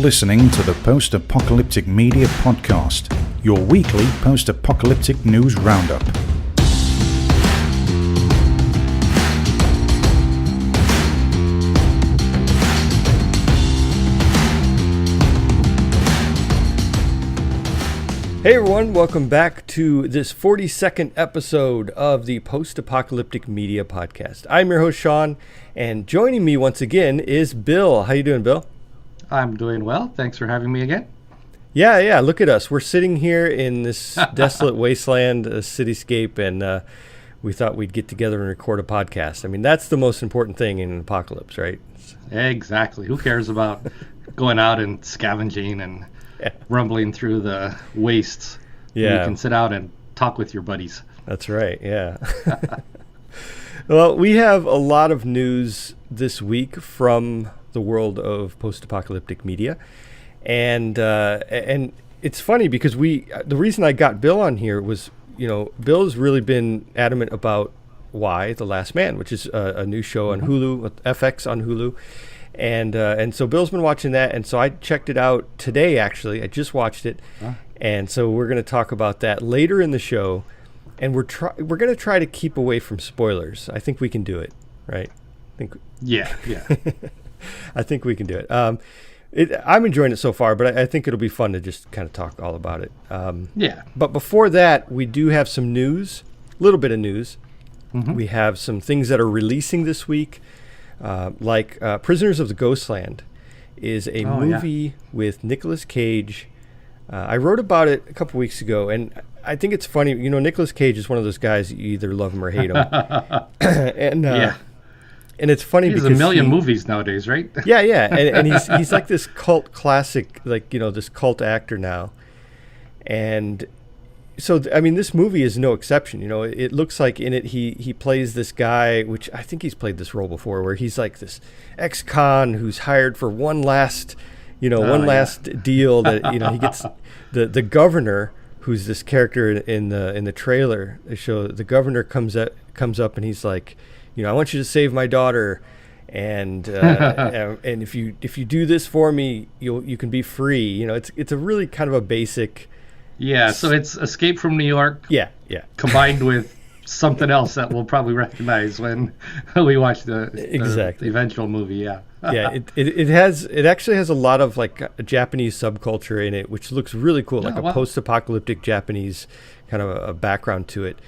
listening to the Post-Apocalyptic Media Podcast, your weekly post-apocalyptic news roundup. Hey everyone, welcome back to this 42nd episode of the Post-Apocalyptic Media Podcast. I'm your host, Shawn, and joining me once again is Bill. How you doing, Bill? I'm doing well. Thanks for having me again. Yeah, look at us. We're sitting here in this desolate wasteland cityscape, and we thought we'd get together and record a podcast. I mean, that's the most important thing in an apocalypse, right? Exactly. Who cares about going out and scavenging and rumbling through the wastes? Yeah. You can sit out and talk with your buddies. That's right, yeah. Well, we have a lot of news this week from the world of post-apocalyptic media. And it's funny because the reason I got Bill on here was, Bill's really been adamant about Y, The Last Man, which is a new show on Hulu, FX on Hulu. And so Bill's been watching that, and so I checked it out today, actually. I just watched it. And so we're going to talk about that later in the show. And we're going to try to keep away from spoilers. I think we can do it, right? Yeah. I think we can do it. I'm enjoying it so far, but I think it'll be fun to just kind of talk all about it. Yeah. But before that, we do have some news, a little bit of news. Mm-hmm. We have some things that are releasing this week, like Prisoners of the Ghostland is a movie with Nicolas Cage. I wrote about it a couple weeks ago, and I think it's funny. Nicolas Cage is one of those guys, you either love him or hate him. And it's funny because he's a million movies nowadays, right? Yeah, and he's like this cult classic, this cult actor now. And so, this movie is no exception. It looks like in it he plays this guy, which I think he's played this role before, where he's like this ex-con who's hired for one last deal that he gets the governor, who's this character in the trailer. They show the governor comes up and he's like, I want you to save my daughter, and and if you do this for me, you can be free. It's a really kind of a basic. Yeah, so it's Escape from New York. Yeah. Combined with something else that we'll probably recognize when we watch the eventual movie. Yeah. Yeah, it actually has a lot of like a Japanese subculture in it, which looks really cool, like a post-apocalyptic Japanese kind of a background to it.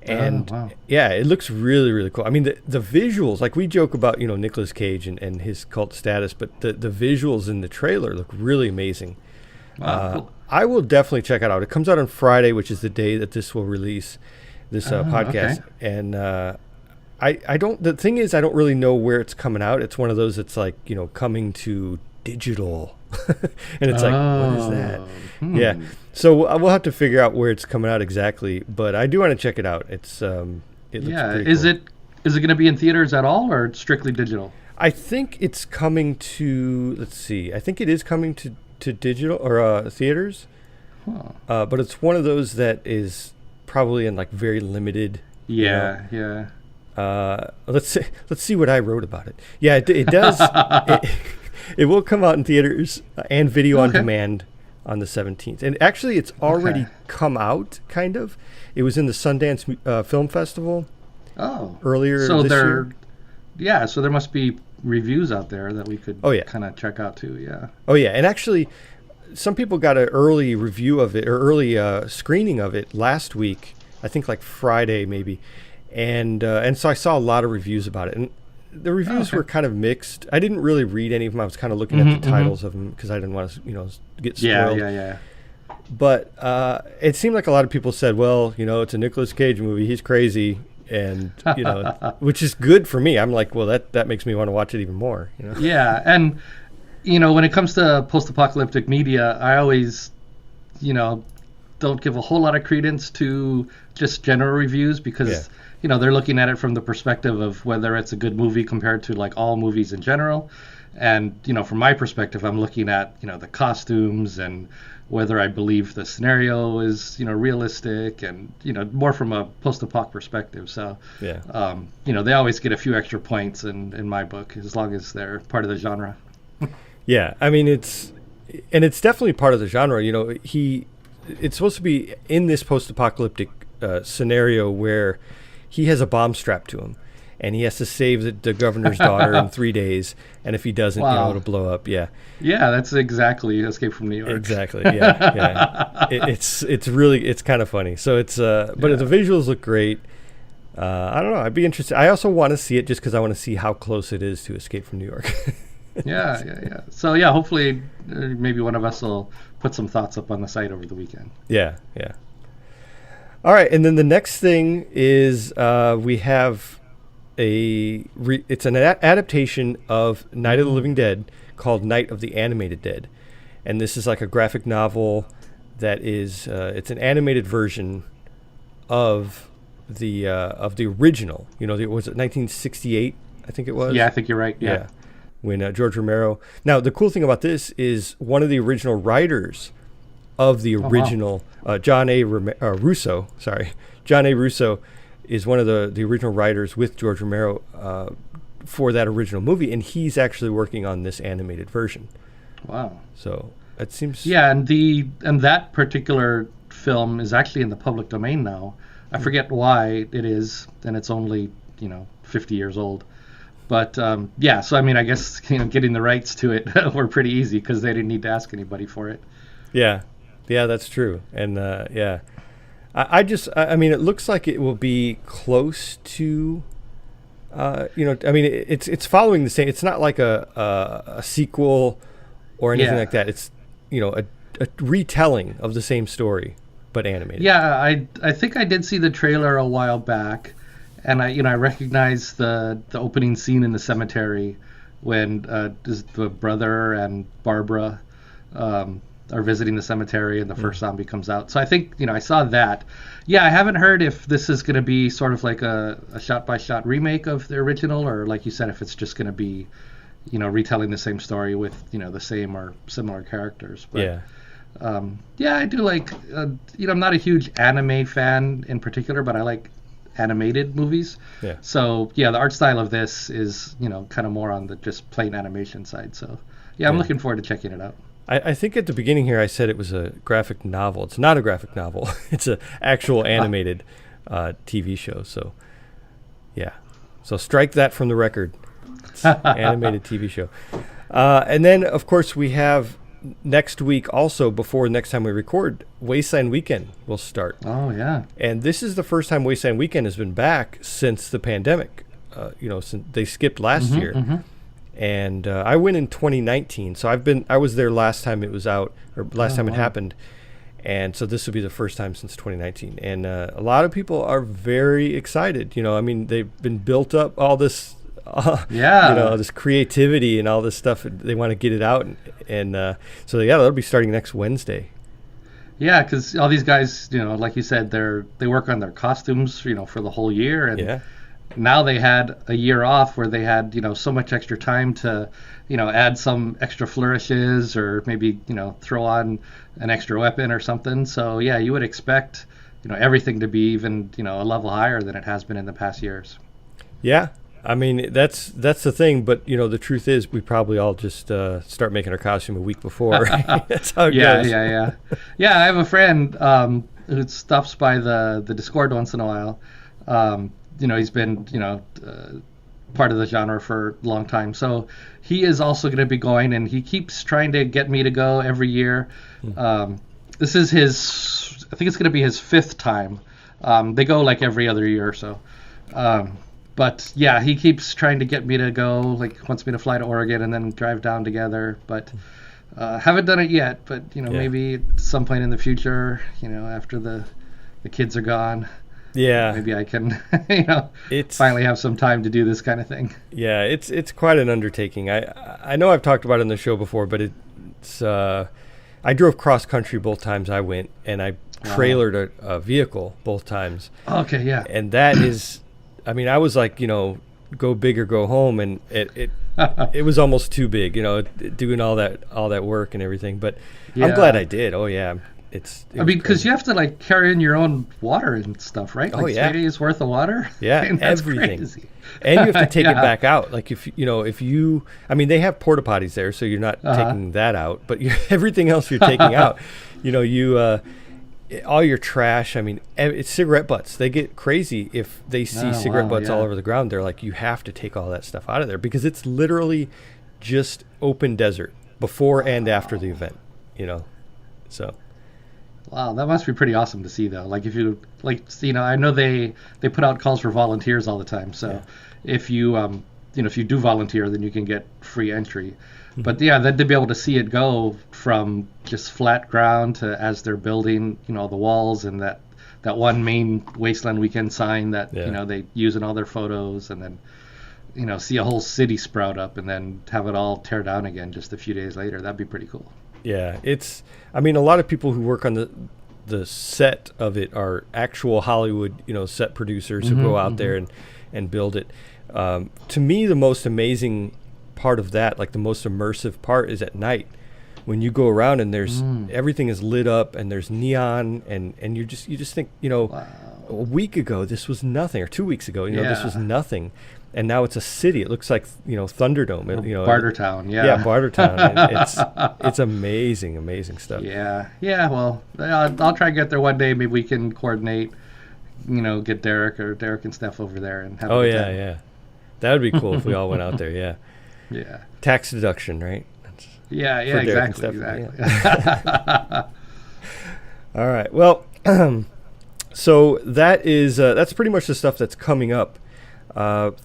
And yeah, it looks really, really cool. The visuals, like we joke about, Nicolas Cage and his cult status, but the visuals in the trailer look really amazing. Cool. I will definitely check it out. It comes out on Friday, which is the day that this will release, this podcast. Okay. And the thing is, I don't really know where it's coming out. It's one of those that's like, coming to digital. And it's like, what is that? Yeah. So we'll have to figure out where it's coming out exactly, but I do want to check it out. It looks pretty cool. Is it going to be in theaters at all, or strictly digital? I think it's coming to, let's see. I think it is coming to digital or theaters. But it's one of those that is probably in like very limited. Yeah. Let's see what I wrote about it. Yeah, it does. It will come out in theaters and video on demand on the 17th. And actually, it's already come out, kind of. It was in the Sundance Film Festival earlier this year. Yeah, so there must be reviews out there that we could kind of check out, too, yeah. Oh, yeah, and actually, some people got an early review of it, or early screening of it last week, I think like Friday maybe. And so I saw a lot of reviews about it. And the reviews were kind of mixed. I didn't really read any of them. I was kind of looking at the titles of them because I didn't want to, get spoiled. Yeah. But it seemed like a lot of people said, well, it's a Nicolas Cage movie. He's crazy, and which is good for me. I'm like, well, that makes me want to watch it even more. Yeah, and when it comes to post-apocalyptic media, I always, don't give a whole lot of credence to just general reviews because. They're looking at it from the perspective of whether it's a good movie compared to like all movies in general. And, from my perspective, I'm looking at, the costumes and whether I believe the scenario is, realistic and, more from a post-apoc perspective. So, they always get a few extra points in my book as long as they're part of the genre. Yeah. It's and it's definitely part of the genre. You know, it's supposed to be in this post-apocalyptic scenario where he has a bomb strapped to him, and he has to save the governor's daughter in 3 days. And if he doesn't, Wow. it'll blow up. Yeah. Yeah, that's exactly Escape from New York. Exactly. Yeah. Yeah. It's kind of funny. So it's but the visuals look great. I don't know. I'd be interested. I also want to see it just because I want to see how close it is to Escape from New York. Yeah. So yeah, hopefully maybe one of us will put some thoughts up on the site over the weekend. Yeah. All right, and then the next thing is we have it's an adaptation of Night of the Living Dead called Night of the Animated Dead, and this is like a graphic novel that is it's an animated version of the original. You know, was it 1968? I think it was. Yeah, I think you're right. Yeah. When George Romero. Now the cool thing about this is one of the original writers of the original John A. Russo. Sorry, John A. Russo is one of the original writers with George Romero for that original movie, and he's actually working on this animated version. Wow! So it seems. Yeah, and that particular film is actually in the public domain now. I forget why it is, and it's only 50 years old. But so I mean, I guess getting the rights to it were pretty easy because they didn't need to ask anybody for it. Yeah, that's true. And I mean, it looks like it will be close to, I mean, it's following the same. It's not like a sequel or anything like that. It's a retelling of the same story, but animated. Yeah, I think I did see the trailer a while back. And I recognize the opening scene in the cemetery when the brother and Barbara are visiting the cemetery and the first zombie comes out. So I think I saw that. Yeah, I haven't heard if this is going to be sort of like a shot-by-shot remake of the original, or like you said, if it's just going to be retelling the same story with the same or similar characters. But, I do like. I'm not a huge anime fan in particular, but I like animated movies. Yeah. So the art style of this is kind of more on the just plain animation side. So I'm looking forward to checking it out. I think at the beginning here I said it was a graphic novel. It's not a graphic novel. It's an actual animated TV show. So so strike that from the record. It's an animated TV show. And then of course we have next week also, before next time we record, Wasteland Weekend will start. Oh, yeah. And this is the first time Wasteland Weekend has been back since the pandemic. Since they skipped last year. Mm-hmm. And I went in 2019, so I was there last time it was out, or last time it happened. And so this will be the first time since 2019. And a lot of people are very excited. I mean, they've been built up all this this creativity and all this stuff. They want to get it out, and so that'll be starting next Wednesday. Yeah, because all these guys, like you said, they work on their costumes, for the whole year, and now they had a year off where they had so much extra time to add some extra flourishes, or maybe throw on an extra weapon or something. So you would expect everything to be even a level higher than it has been in the past years. Yeah. I mean, that's the thing, but the truth is we probably all just start making our costume a week before. That's how it goes. Yeah. I have a friend who stops by the Discord once in a while. He's been part of the genre for a long time, so he is also going to be going, and he keeps trying to get me to go every year. This is I think it's going to be his 5th time. They go like every other year or so. But he keeps trying to get me to go, like wants me to fly to Oregon and then drive down together. But haven't done it yet. But maybe at some point in the future, after the kids are gone, maybe I can finally have some time to do this kind of thing. Yeah, it's quite an undertaking. I know I've talked about it on the show before, but it's I drove cross country both times I went, and I trailered a vehicle both times. Okay, yeah. And that is. I mean, I was like, go big or go home, and it was almost too big, doing all that work and everything. But I'm glad I did. Oh yeah, It's I mean, because you have to like carry in your own water and stuff, right? Like 3 days worth of water. Yeah, and that's everything. Crazy. And you have to take it back out. Like if you, I mean, they have porta potties there, so you're not taking that out, but everything else you're taking out. All your trash. I mean, it's cigarette butts. They get crazy if they see cigarette butts all over the ground. They're like, you have to take all that stuff out of there because it's literally just open desert before and after the event. So. Wow, that must be pretty awesome to see, though. Like if you I know they put out calls for volunteers all the time. So if you if you do volunteer, then you can get free entry. Mm-hmm. But then to be able to see it go from just flat ground to as they're building, the walls and that one main Wasteland Weekend sign that they use in all their photos, and then see a whole city sprout up and then have it all tear down again just a few days later. That'd be pretty cool. Yeah, a lot of people who work on the set of it are actual Hollywood, set producers who go out there and build it. To me, the most amazing part of that, like the most immersive part, is at night when you go around and there's everything is lit up and there's neon and you just think, wow. A week ago this was nothing, or 2 weeks ago, this was nothing. And now it's a city. It looks like, Thunderdome. Bartertown, yeah. Yeah, Bartertown. It's amazing stuff. Yeah. Well, I'll try to get there one day. Maybe we can coordinate, get Derek and Steph over there and have a good time. Yeah. That would be cool if we all went out there, yeah. Yeah. Tax deduction, right? Yeah, exactly. Yeah. All right. Well, so that's pretty much the stuff that's coming up.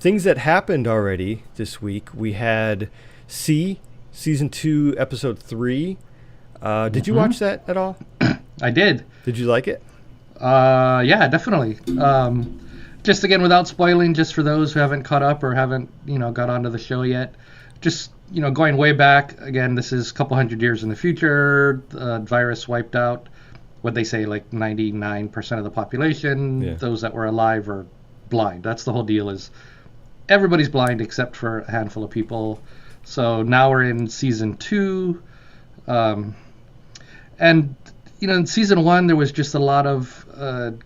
Things that happened already this week. We had season 2, episode 3. Did you watch that at all? I did. Did you like it? Yeah, definitely. Just again, without spoiling, just for those who haven't caught up or haven't, got onto the show yet, just, going way back, again, this is a couple hundred years in the future. The virus wiped out, what they say, like 99% of the population. Yeah. Those that were alive are blind. That's the whole deal, is everybody's blind except for a handful of people. So now we're in season 2. And, in season 1, there was just a lot of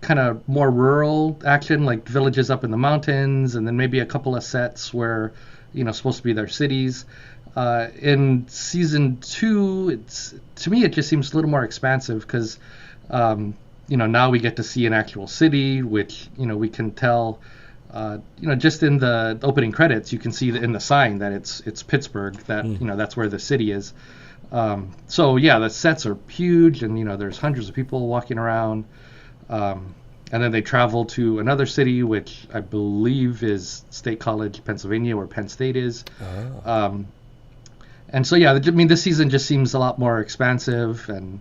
kind of more rural action, like villages up in the mountains, and then maybe a couple of sets where, supposed to be their cities. In season 2, to me, it just seems a little more expansive because, now we get to see an actual city, which, we can tell, just in the opening credits, you can see in the sign that it's Pittsburgh, that, that's where the city is. So the sets are huge, and there's hundreds of people walking around, and then they travel to another city, which I believe is State College, Pennsylvania, where Penn State is. And so this season just seems a lot more expansive, and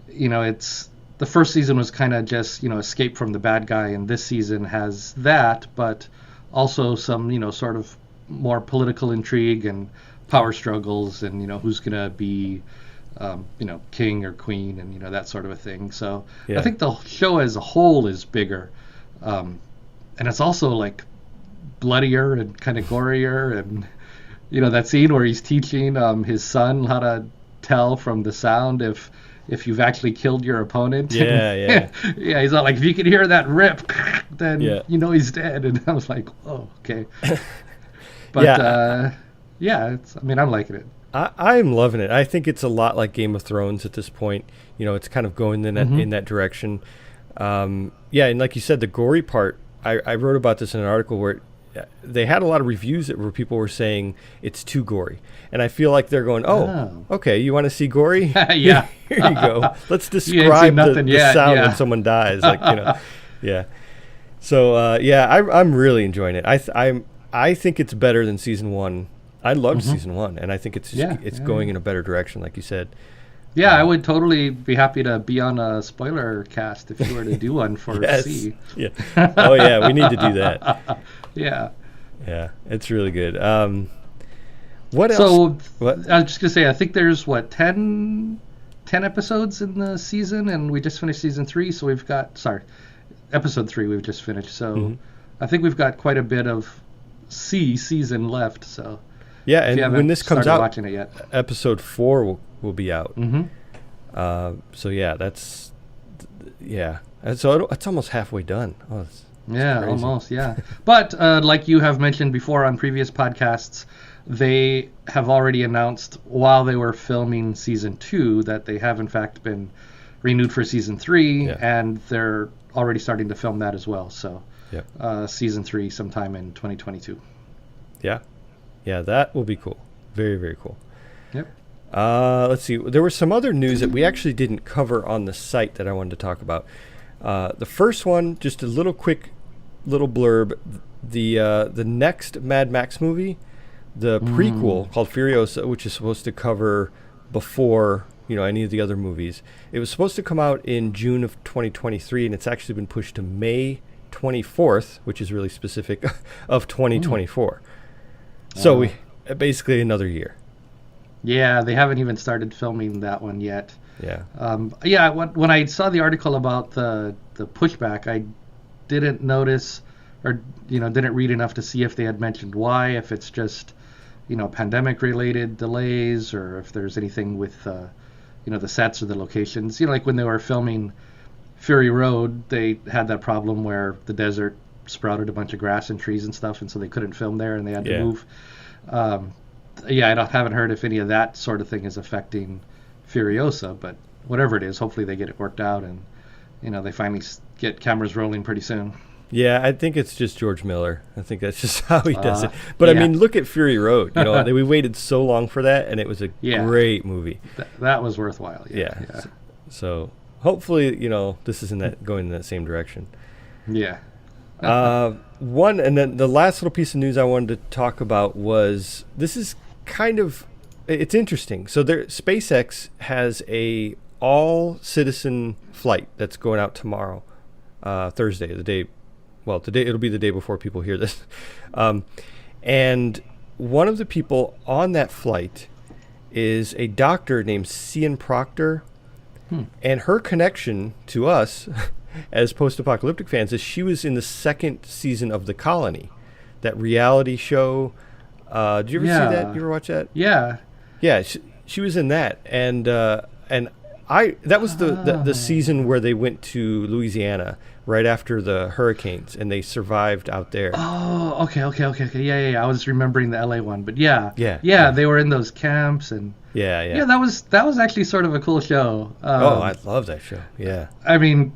it's the first season was kind of just escape from the bad guy, and this season has that, but also some sort of more political intrigue and power struggles, and who's gonna be king or queen, and that sort of a thing. So I think the show as a whole is bigger, and it's also like bloodier and kind of gorier, and that scene where he's teaching his son how to tell from the sound if you've actually killed your opponent. Yeah. He's not like, if you can hear that rip, then he's dead. And I was like, oh, okay. But I'm liking it. I'm loving it. I think it's a lot like Game of Thrones at this point. It's kind of going in that direction. And like you said, the gory part, I wrote about this in an article where they had a lot of reviews where people were saying it's too gory. And I feel like they're going, okay, you want to see gory? Yeah. Here you go. Let's describe the sound when someone dies. Yeah. So, I'm really enjoying it. I think it's better than season 1. I loved season 1, and I think it's going in a better direction, like you said. Yeah, I would totally be happy to be on a spoiler cast if you were to do one for C. Yeah. Oh, yeah, we need to do that. Yeah. Yeah, it's really good. What else? So, I was just going to say, I think there's, 10 episodes in the season, and we just finished season 3, so we've got, episode 3 we've just finished. So I think we've got quite a bit of C season left, so... Yeah, and when this comes out, watching it yet, episode 4 will be out. So yeah, and so it's almost halfway done. Oh, it's crazy. Almost, yeah. But like you have mentioned before on previous podcasts, they have already announced while they were filming season 2 that they have in fact been renewed for season 3, and they're already starting to film that as well. So season 3 sometime in 2022. Yeah, that will be cool. Very, very cool. Yep. Let's see. There was some other news that we actually didn't cover on the site that I wanted to talk about. The first one, just a little blurb. The next Mad Max movie, the prequel called Furiosa, which is supposed to cover before any of the other movies. It was supposed to come out in June of 2023, and it's actually been pushed to May 24th, which is really specific, of 2024. So we basically another year. Yeah, they haven't even started filming that one yet. Yeah. When I saw the article about the pushback, I didn't notice or didn't read enough to see if they had mentioned why, if it's just pandemic related delays, or if there's anything with the sets or the locations. Like when they were filming Fury Road, they had that problem where the desert sprouted a bunch of grass and trees and stuff, and so they couldn't film there and they had to move. I haven't heard if any of that sort of thing is affecting Furiosa, but whatever it is, hopefully they get it worked out and they finally get cameras rolling pretty soon. Yeah, I think it's just George Miller. I think that's just how he does it. But I mean, look at Fury Road. We waited so long for that, and it was a great movie. That was worthwhile. Yeah. So hopefully, this isn't going in that same direction. Yeah. And then the last little piece of news I wanted to talk about was, this is it's interesting. So SpaceX has a all-citizen flight that's going out tomorrow, Thursday, it'll be the day before people hear this. And one of the people on that flight is a doctor named Cian Proctor, and her connection to us as post-apocalyptic fans is she was in the second season of The Colony, that reality show. Did you ever see that? You ever watch that? Yeah. Yeah, she was in that, and that was the season where they went to Louisiana right after the hurricanes, and they survived out there. Oh, okay. Yeah. I was remembering the LA one, but yeah. They were in those camps, and yeah. That was actually sort of a cool show. I love that show. Yeah. I mean,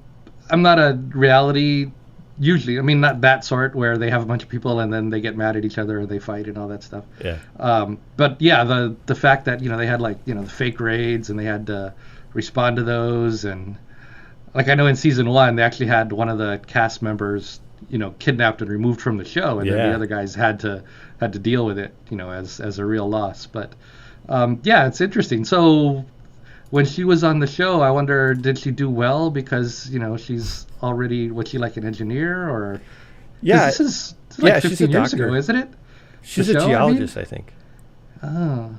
I'm not a reality. Usually, I mean, not that sort where they have a bunch of people and then they get mad at each other or they fight and all that stuff. Yeah. But yeah, the fact that they had the fake raids and they had to respond to those, and I know in season 1 they actually had one of the cast members kidnapped and removed from the show, and then the other guys had to deal with it as a real loss. But it's interesting. So when she was on the show, I wonder, did she do well because she's already, was she like an engineer, or this is like 15 years ago, isn't it? She's a geologist, I think. Oh,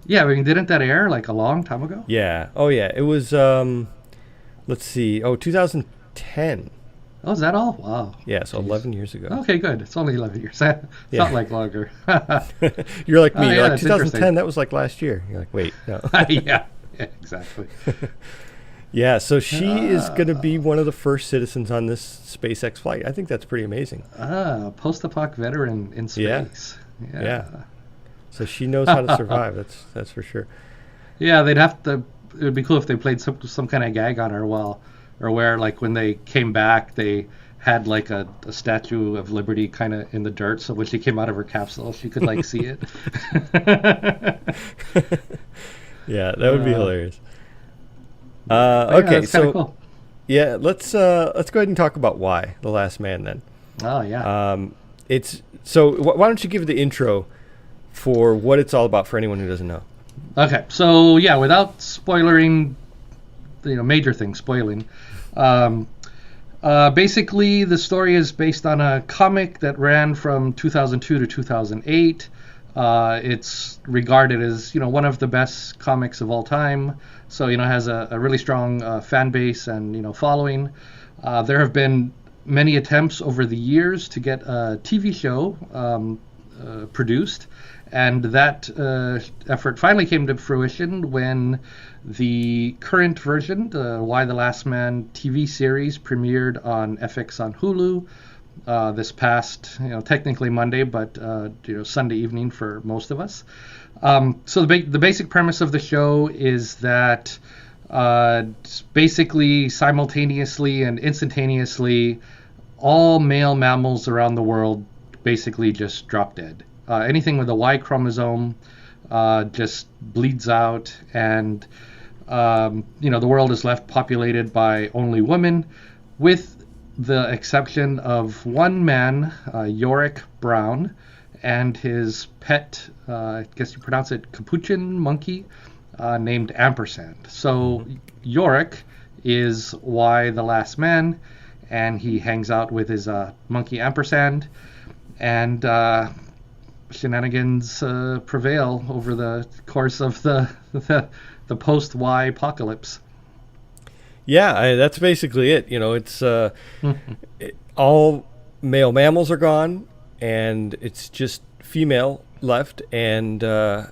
yeah. I mean, didn't that air a long time ago? Yeah. Oh, yeah. It was. Let's see. 2010. Oh, is that all? Wow. Yeah. So 11 years ago. Okay, good. It's only 11 years. It's not like longer. You're like me. You're like 2010. That was like last year. You're like, wait, no. Yeah, exactly. Yeah, so she is going to be one of the first citizens on this SpaceX flight. I think that's pretty amazing. Post-apoc veteran in space. Yeah. So she knows how to survive. That's for sure. Yeah, they'd have to. It would be cool if they played some kind of gag on her where when they came back, they had a Statue of Liberty kind of in the dirt, so when she came out of her capsule, she could see it. Yeah, that would be hilarious. Okay, so cool. Yeah, let's go ahead and talk about Why, The Last Man then. Oh yeah. Why don't you give the intro for what it's all about for anyone who doesn't know? Okay, so yeah, without spoiling, major things, basically the story is based on a comic that ran from 2002 to 2008. It's regarded as one of the best comics of all time, so has a really strong fan base and following. There have been many attempts over the years to get a TV show. produced. And that effort finally came to fruition when the current version, the Why the Last Man TV series, premiered on FX on Hulu this past, technically Monday, but Sunday evening for most of us. So the basic premise of the show is that basically simultaneously and instantaneously, all male mammals around the world basically just drop dead. Anything with a Y chromosome just bleeds out, and the world is left populated by only women, with the exception of one man, Yorick Brown, and his pet, I guess you pronounce it capuchin monkey, named Ampersand. So Yorick is Why the Last Man, and he hangs out with his monkey Ampersand, and shenanigans prevail over the course of the post-Y apocalypse. Yeah, that's basically it. It's all male mammals are gone, and it's just female left. And I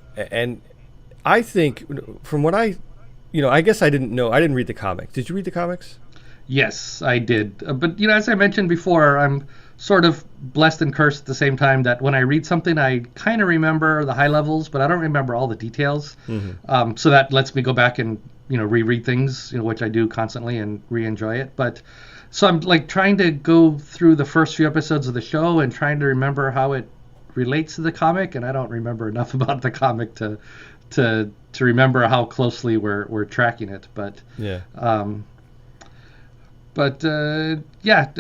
think, from what I guess I didn't know. I didn't read the comics. Did you read the comics? Yes, I did. But as I mentioned before, I'm sort of blessed and cursed at the same time that when I read something, I kind of remember the high levels, but I don't remember all the details. Mm-hmm. So that lets me go back and reread things, which I do constantly, and re-enjoy it. But so I'm like trying to go through the first few episodes of the show and trying to remember how it relates to the comic, and I don't remember enough about the comic to remember how closely we're tracking it. But yeah. I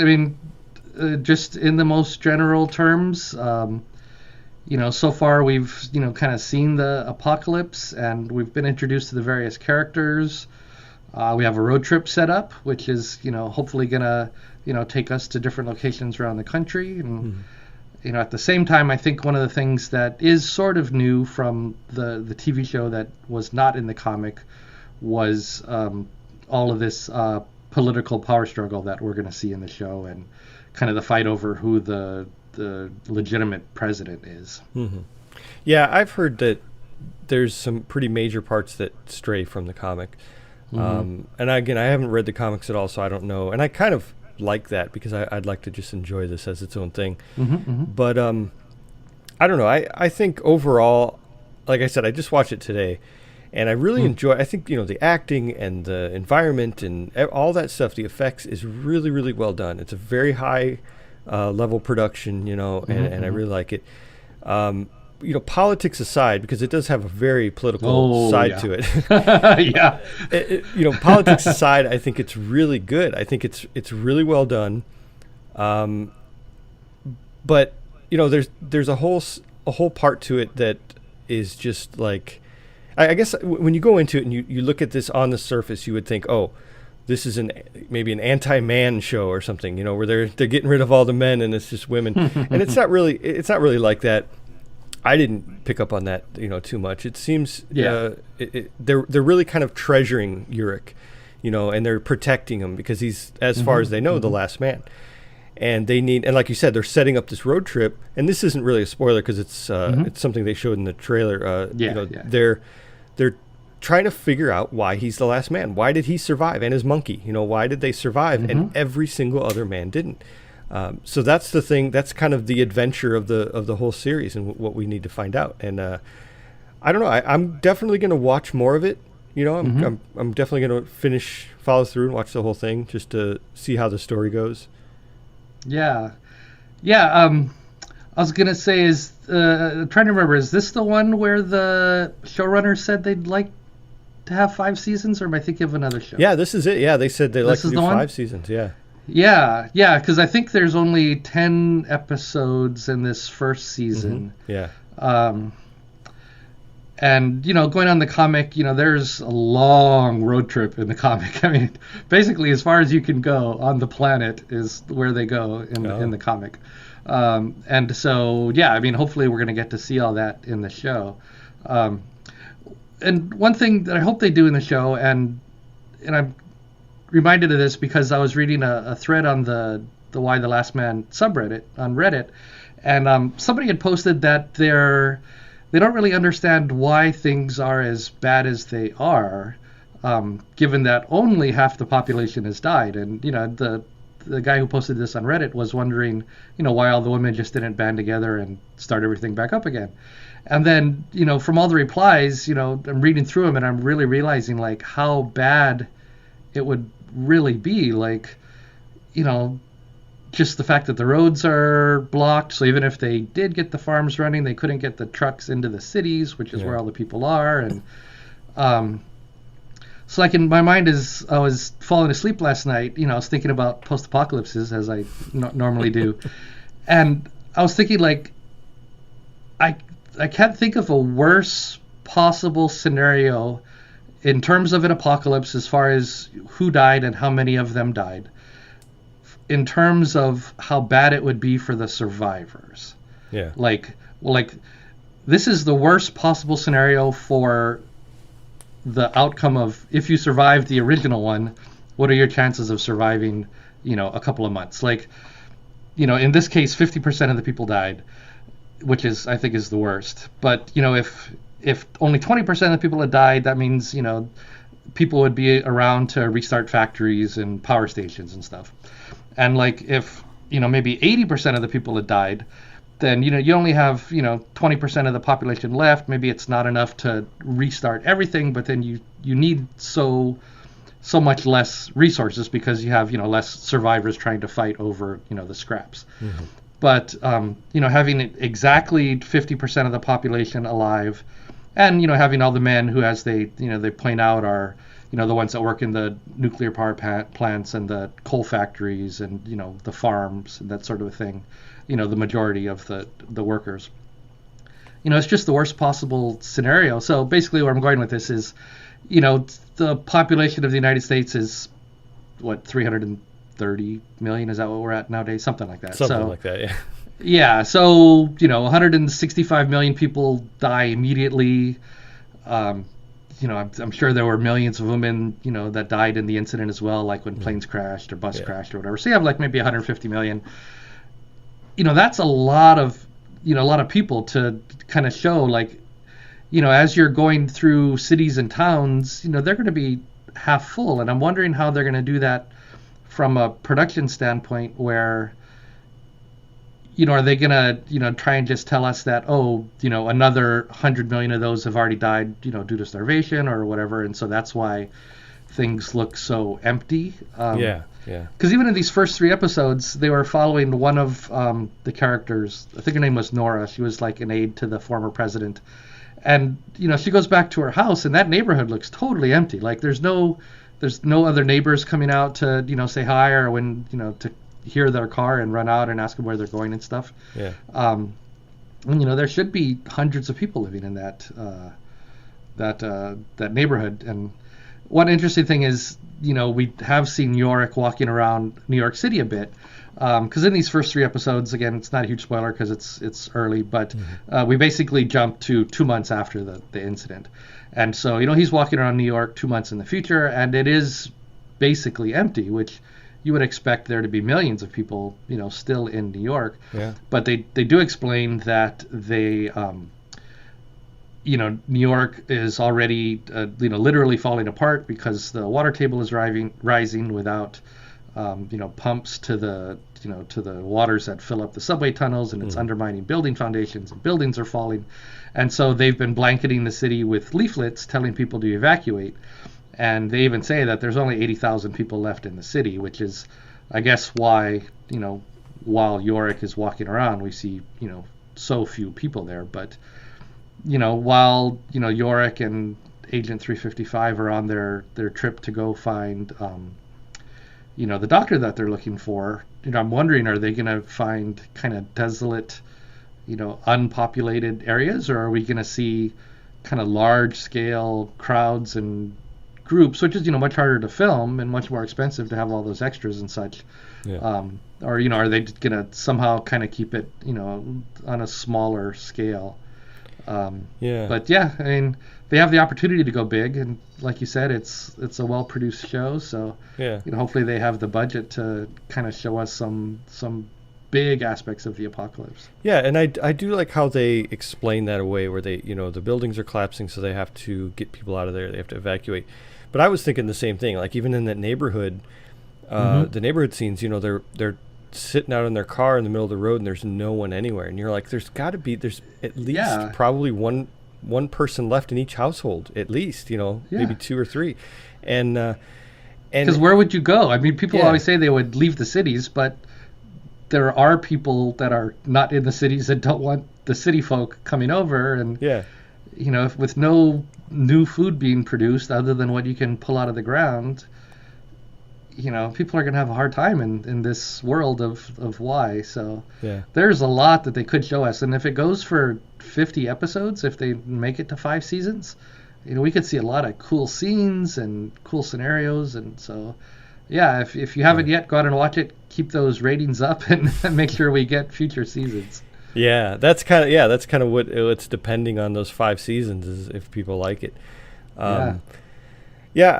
mean, just in the most general terms, so far we've kind of seen the apocalypse, and we've been introduced to the various characters. We have a road trip set up, which is hopefully gonna take us to different locations around the country. And at the same time, I think one of the things that is sort of new from the TV show that was not in the comic was all of this political power struggle that we're going to see in the show, and kind of the fight over who the legitimate president is. Mm-hmm. Yeah, I've heard that there's some pretty major parts that stray from the comic. Mm-hmm. And again, I haven't read the comics at all, so I don't know. And I kind of like that, because I'd like to just enjoy this as its own thing. Mm-hmm, mm-hmm. But I don't know. I think overall, like I said, I just watched it today, and I really enjoy. I think the acting and the environment and all that stuff, the effects, is really, really well done. It's a very high level production, and I really like it. Politics aside, because it does have a very political side to it. Yeah. Politics aside, I think it's really good. I think it's really well done. But there's a whole part to it that is just like, I guess when you go into it and you look at this on the surface, you would think, oh, this is maybe an anti-man show or something, where they're getting rid of all the men and it's just women. And it's not really like that. I didn't pick up on that, too much. It seems they're really kind of treasuring Yorick, and they're protecting him because he's, as far as they know, the last man. And and like you said, they're setting up this road trip. And this isn't really a spoiler, because it's something they showed in the trailer. They're trying to figure out why he's the last man. Why did he survive? And his monkey, why did they survive? And every single other man didn't. So that's the thing. That's kind of the adventure of the whole series, and what we need to find out. And I don't know. I'm definitely going to watch more of it. I'm definitely going to follow through and watch the whole thing, just to see how the story goes. Yeah. I was going to say, trying to remember, is this the one where the showrunner said they'd like to have 5 seasons, or am I thinking of another show? Yeah, this is it. Yeah, they said they'd like to do 5 seasons. Yeah. Yeah, because I think there's only 10 episodes in this first season. Yeah. And, going on the comic, there's a long road trip in the comic. I mean, basically, as far as you can go on the planet is where they go in the comic. And so, yeah, I mean, hopefully we're going to get to see all that in the show. And one thing that I hope they do in the show, and I'm reminded of this because I was reading a thread on the Why the Last Man subreddit on Reddit, And somebody had posted that they don't really understand why things are as bad as they are, given that only half the population has died. And the guy who posted this on Reddit was wondering, why all the women just didn't band together and start everything back up again. And then, from all the replies, I'm reading through them and I'm really realizing like how bad it would really be. Like, just the fact that the roads are blocked. So even if they did get the farms running, they couldn't get the trucks into the cities, which is where all the people are. And so like in my mind, as I was falling asleep last night, I was thinking about post-apocalypses as I normally do. And I was thinking like, I can't think of a worse possible scenario in terms of an apocalypse as far as who died and how many of them died, in terms of how bad it would be for the survivors. Yeah. Like this is the worst possible scenario for the outcome of, if you survived the original one, what are your chances of surviving, a couple of months? Like, in this case, 50% of the people died, which I think is the worst. But, if only 20% of the people had died, that means, people would be around to restart factories and power stations and stuff. And like if, maybe 80% of the people had died, then, you only have, 20% of the population left. Maybe it's not enough to restart everything, but then you need so much less resources because you have, less survivors trying to fight over, the scraps. Mm-hmm. But, having exactly 50% of the population alive and, having all the men who, as they point out, are, the ones that work in the nuclear power plants and the coal factories and, the farms and that sort of a thing, the majority of the workers. It's just the worst possible scenario. So basically where I'm going with this is, the population of the United States is, 330 million? Is that what we're at nowadays? Something like that. Something like that, yeah. Yeah, so, 165 million people die immediately. I'm sure there were millions of women, that died in the incident as well, like when planes crashed or bus crashed or whatever. So you have like maybe 150 million. That's a lot of people to kind of show, like, as you're going through cities and towns, they're going to be half full. And I'm wondering how they're going to do that from a production standpoint where, are they going to, try and just tell us that, another 100 million of those have already died, due to starvation or whatever. And so that's why things look so empty. Yeah. Because even in these first 3 episodes, they were following one of the characters. I think her name was Nora. She was like an aide to the former president. And, she goes back to her house and that neighborhood looks totally empty. Like there's no other neighbors coming out to, say hi or when, to hear their car and run out and ask them where they're going and stuff. Yeah. And, there should be hundreds of people living in that neighborhood. And one interesting thing is, we have seen Yorick walking around New York City a bit. Because in these first 3 episodes, again, it's not a huge spoiler because it's early, but we basically jump to 2 months after the incident. And so, he's walking around New York 2 months in the future, and it is basically empty, which you would expect there to be millions of people, still in New York. Yeah. But they do explain that they, New York is already, literally falling apart because the water table is rising without, pumps to the waters that fill up the subway tunnels, and it's undermining building foundations, and buildings are falling. And so they've been blanketing the city with leaflets telling people to evacuate. And they even say that there's only 80,000 people left in the city, which is, I guess, why, while Yorick is walking around, we see, so few people there. But, while, Yorick and Agent 355 are on their trip to go find, the doctor that they're looking for, I'm wondering, are they going to find kind of desolate, unpopulated areas, or are we going to see kind of large-scale crowds and groups, which is much harder to film and much more expensive to have all those extras and such. Yeah. Or are they gonna somehow kind of keep it on a smaller scale? Yeah. But yeah, I mean, they have the opportunity to go big, and like you said, it's a well produced show, so yeah, hopefully they have the budget to kind of show us some big aspects of the apocalypse. Yeah, and I do like how they explain that away, where they, the buildings are collapsing, so they have to get people out of there. They have to evacuate. But I was thinking the same thing. Like even in that neighborhood, the neighborhood scenes, they're sitting out in their car in the middle of the road, and there's no one anywhere. And you're like, there's at least probably one person left in each household, at least, maybe 2 or 3, and because where would you go? I mean, people always say they would leave the cities, but there are people that are not in the cities that don't want the city folk coming over, and if with no new food being produced other than what you can pull out of the ground, people are going to have a hard time in this world of why. So there's a lot that they could show us, and if it goes for 50 episodes, if they make it to 5 seasons, we could see a lot of cool scenes and cool scenarios. And so if you haven't yet, go out and watch it. Keep those ratings up and make sure we get future seasons. Yeah, that's kind of what it's depending on those 5 seasons, is if people like it. I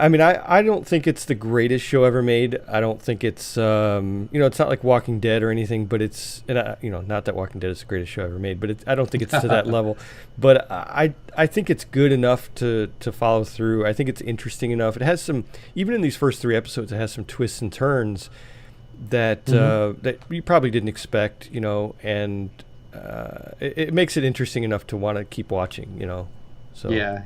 mean, I don't think it's the greatest show ever made. I don't think it's it's not like Walking Dead or anything, but it's not that Walking Dead is the greatest show ever made, but I don't think it's to that level. But I think it's good enough to follow through. I think it's interesting enough. It has some, even in these first 3 episodes, it has some twists and turns that that you probably didn't expect, and it makes it interesting enough to want to keep watching, So yeah.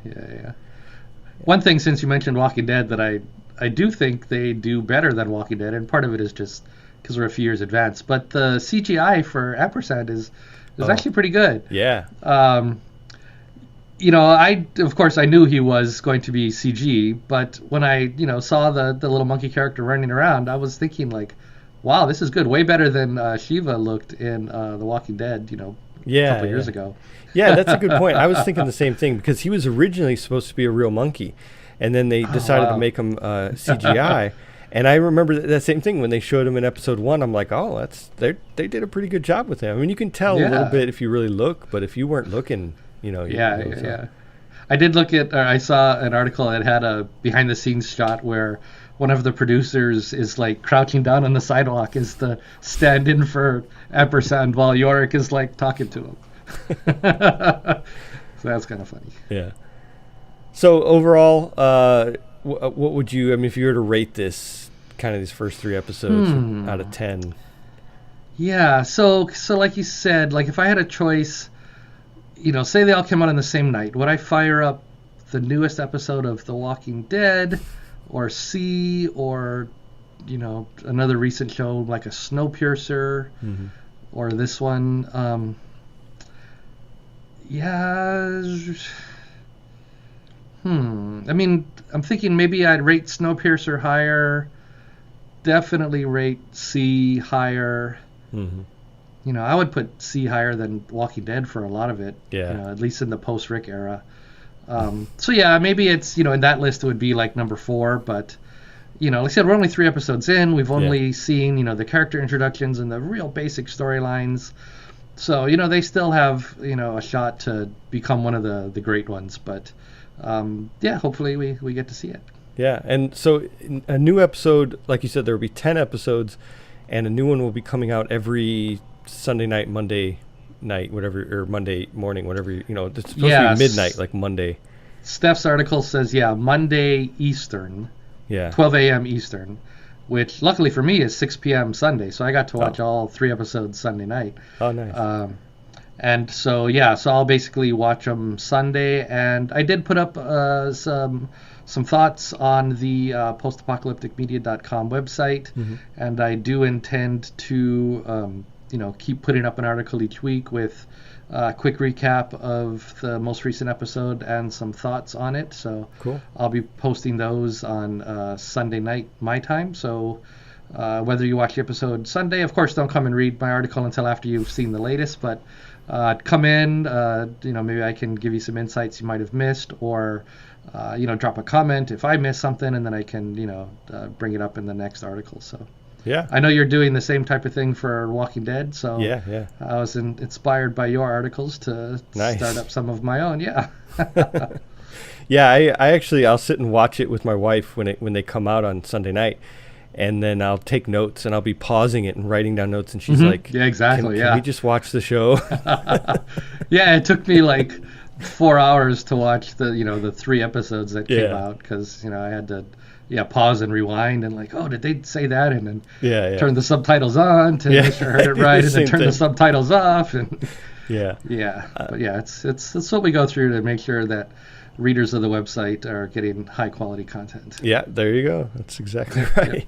One thing, since you mentioned Walking Dead, that I do think they do better than Walking Dead, and part of it is just because we're a few years advanced, but the CGI for Ampersand is actually pretty good. Yeah. Of course I knew he was going to be CG, but when I saw the little monkey character running around, I was thinking like, wow, this is good, way better than Shiva looked in The Walking Dead, a couple years ago. Yeah, that's a good point. I was thinking the same thing, because he was originally supposed to be a real monkey, and then they decided to make him CGI. And I remember that same thing when they showed him in episode 1. I'm like, oh, they did a pretty good job with him. I mean, you can tell a little bit if you really look, but if you weren't looking, Yeah. I did look at, or I saw an article that had a behind the scenes shot where one of the producers is like crouching down on the sidewalk as the stand-in for Ampersand while Yorick is like talking to him. So that's kind of funny. Yeah. So overall, what would you, I mean, if you were to rate this, kind of these first 3 episodes out of 10? Yeah, so like you said, like if I had a choice, say they all came out on the same night, would I fire up the newest episode of The Walking Dead, or C, or another recent show like a Snowpiercer, or this one? I mean, I'm thinking maybe I'd rate Snowpiercer higher, definitely rate C higher. I would put C higher than Walking Dead for a lot of it, at least in the post-Rick era. Maybe it's, in that list it would be like number 4, but, like I said, we're only 3 episodes in. We've only seen, the character introductions and the real basic storylines. So, they still have, a shot to become one of the great ones, but, hopefully we get to see it. Yeah, and so a new episode, like you said, there will be 10 episodes, and a new one will be coming out every Sunday night, Monday night, whatever, or Monday morning, whatever, it's supposed to be midnight, like Monday. Steph's article says, Monday Eastern, 12 a.m. Eastern, which luckily for me is 6 p.m. Sunday, so I got to watch all 3 episodes Sunday night. Oh, nice. And so, so I'll basically watch them Sunday, and I did put up some thoughts on the post-apocalypticmedia.com website, and I do intend to keep putting up an article each week with a quick recap of the most recent episode and some thoughts on it. So cool. I'll be posting those on Sunday night my time. So whether you watch the episode Sunday, of course, don't come and read my article until after you've seen the latest, but come in, maybe I can give you some insights you might have missed, or drop a comment if I miss something, and then I can bring it up in the next article. So yeah, I know you're doing the same type of thing for Walking Dead, so yeah. I was inspired by your articles to start up some of my own. Yeah. Yeah, I actually, I'll sit and watch it with my wife when they come out on Sunday night, and then I'll take notes, and I'll be pausing it and writing down notes, and she's like, yeah, exactly. Can we just watch the show? Yeah, it took me like 4 hours to watch the 3 episodes that came out, because I had to pause and rewind and like, oh, did they say that? And then turn the subtitles on to make sure I heard it right, and then turn the subtitles off. And but it's what we go through to make sure that readers of the website are getting high quality content. Yeah, there you go. That's exactly right.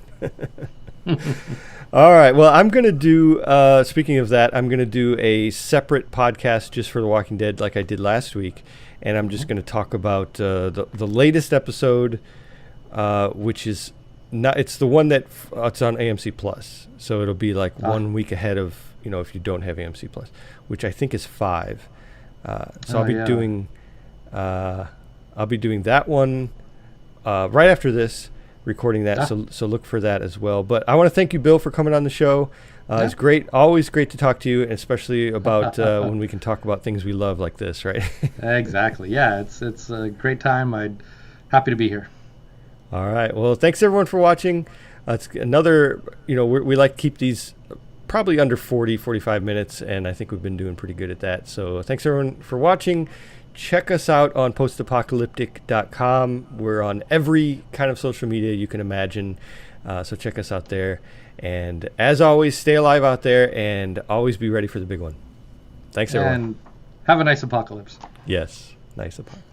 All right. Well, I'm going to do, speaking of that, I'm going to do a separate podcast just for The Walking Dead like I did last week. And I'm just going to talk about the latest episode, which is it's the one that it's on AMC Plus. So it'll be like 1 week ahead of, if you don't have AMC Plus, which I think is 5. So I'll be doing that one right after this, recording that. So look for that as well. But I want to thank you, Bill, for coming on the show. It's great, always great to talk to you, and especially about when we can talk about things we love like this, right? Exactly. Yeah, it's a great time. I'm happy to be here. All right. Well, thanks everyone for watching. It's another, we like to keep these probably under 45 minutes, and I think we've been doing pretty good at that. So thanks everyone for watching. Check us out on post-apocalyptic.com. We're on every kind of social media you can imagine. So check us out there. And as always, stay alive out there and always be ready for the big one. Thanks, everyone. And have a nice apocalypse. Yes, nice apocalypse.